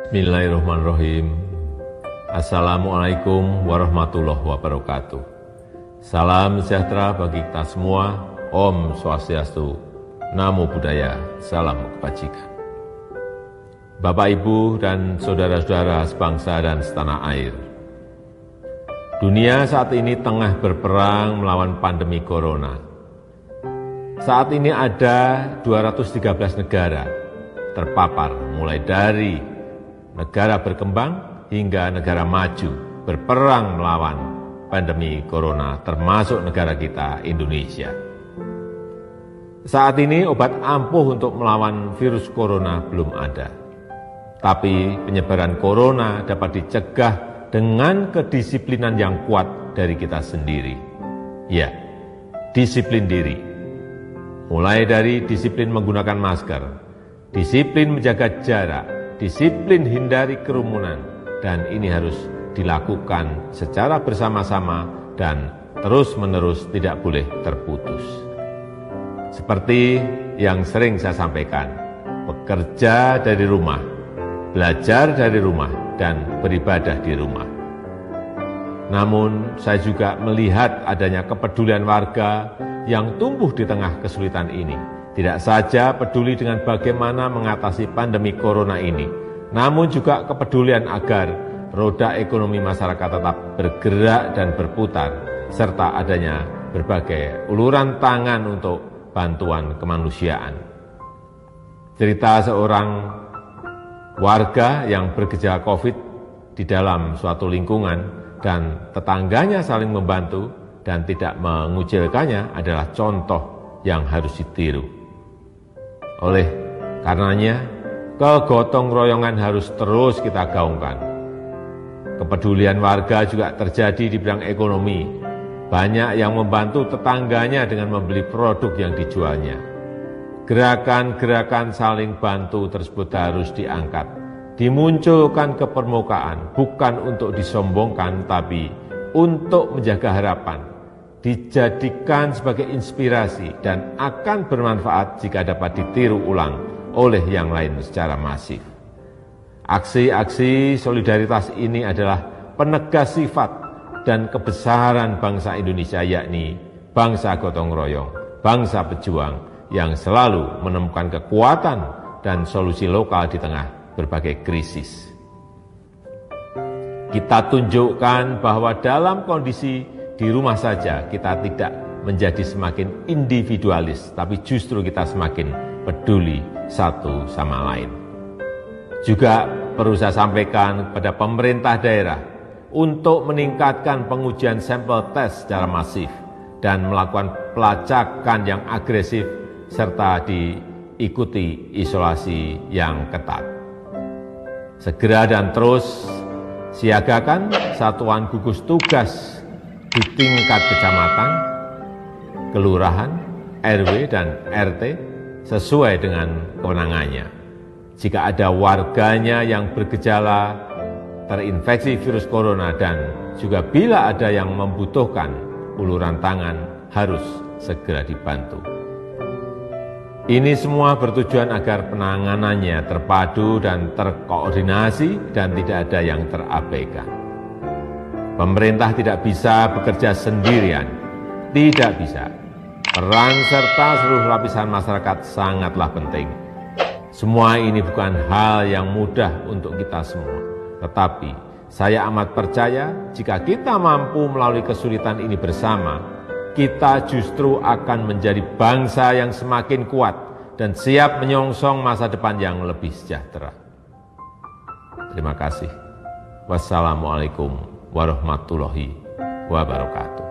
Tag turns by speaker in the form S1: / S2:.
S1: Bismillahirrahmanirrahim. Assalamualaikum warahmatullahi wabarakatuh. Salam sejahtera bagi kita semua. Om Swastiastu, Namo Buddhaya, salam kebajikan. Bapak, Ibu, dan saudara-saudara sebangsa dan setanah air. Dunia saat ini tengah berperang melawan pandemi corona. Saat ini ada 213 negara terpapar, mulai dari negara berkembang hingga negara maju berperang melawan pandemi corona, termasuk negara kita, Indonesia. Saat ini obat ampuh untuk melawan virus corona belum ada. Tapi penyebaran corona dapat dicegah dengan kedisiplinan yang kuat dari kita sendiri. Ya, disiplin diri. Mulai dari disiplin menggunakan masker, disiplin menjaga jarak, disiplin hindari kerumunan, dan ini harus dilakukan secara bersama-sama dan terus-menerus, tidak boleh terputus. Seperti yang sering saya sampaikan, bekerja dari rumah, belajar dari rumah, dan beribadah di rumah. Namun, saya juga melihat adanya kepedulian warga yang tumbuh di tengah kesulitan ini. Tidak saja peduli dengan bagaimana mengatasi pandemi corona ini, namun juga kepedulian agar roda ekonomi masyarakat tetap bergerak dan berputar, serta adanya berbagai uluran tangan untuk bantuan kemanusiaan. Cerita seorang warga yang bergejala COVID di dalam suatu lingkungan dan tetangganya saling membantu dan tidak mengucilkannya adalah contoh yang harus ditiru. Oleh karenanya, kegotong royongan harus terus kita gaungkan. Kepedulian warga juga terjadi di bidang ekonomi. Banyak yang membantu tetangganya dengan membeli produk yang dijualnya. Gerakan-gerakan saling bantu tersebut harus diangkat, dimunculkan ke permukaan, bukan untuk disombongkan, tapi untuk menjaga harapan, dijadikan sebagai inspirasi dan akan bermanfaat jika dapat ditiru ulang oleh yang lain secara masif. Aksi-aksi solidaritas ini adalah penegas sifat dan kebesaran bangsa Indonesia, yakni bangsa gotong royong, bangsa pejuang yang selalu menemukan kekuatan dan solusi lokal di tengah berbagai krisis. Kita tunjukkan bahwa dalam kondisi di rumah saja kita tidak menjadi semakin individualis, tapi justru kita semakin peduli satu sama lain. Juga perlu saya sampaikan kepada pemerintah daerah untuk meningkatkan pengujian sampel tes secara masif dan melakukan pelacakan yang agresif serta diikuti isolasi yang ketat. Segera dan terus siagakan satuan gugus tugas di tingkat kecamatan, kelurahan, RW, dan RT sesuai dengan kewenangannya. Jika ada warganya yang bergejala terinfeksi virus corona dan juga bila ada yang membutuhkan uluran tangan harus segera dibantu. Ini semua bertujuan agar penanganannya terpadu dan terkoordinasi dan tidak ada yang terabaikan. Pemerintah tidak bisa bekerja sendirian, tidak bisa. Peran serta seluruh lapisan masyarakat sangatlah penting. Semua ini bukan hal yang mudah untuk kita semua. Tetapi saya amat percaya jika kita mampu melalui kesulitan ini bersama, kita justru akan menjadi bangsa yang semakin kuat dan siap menyongsong masa depan yang lebih sejahtera. Terima kasih. Wassalamualaikum warahmatullahi wabarakatuh.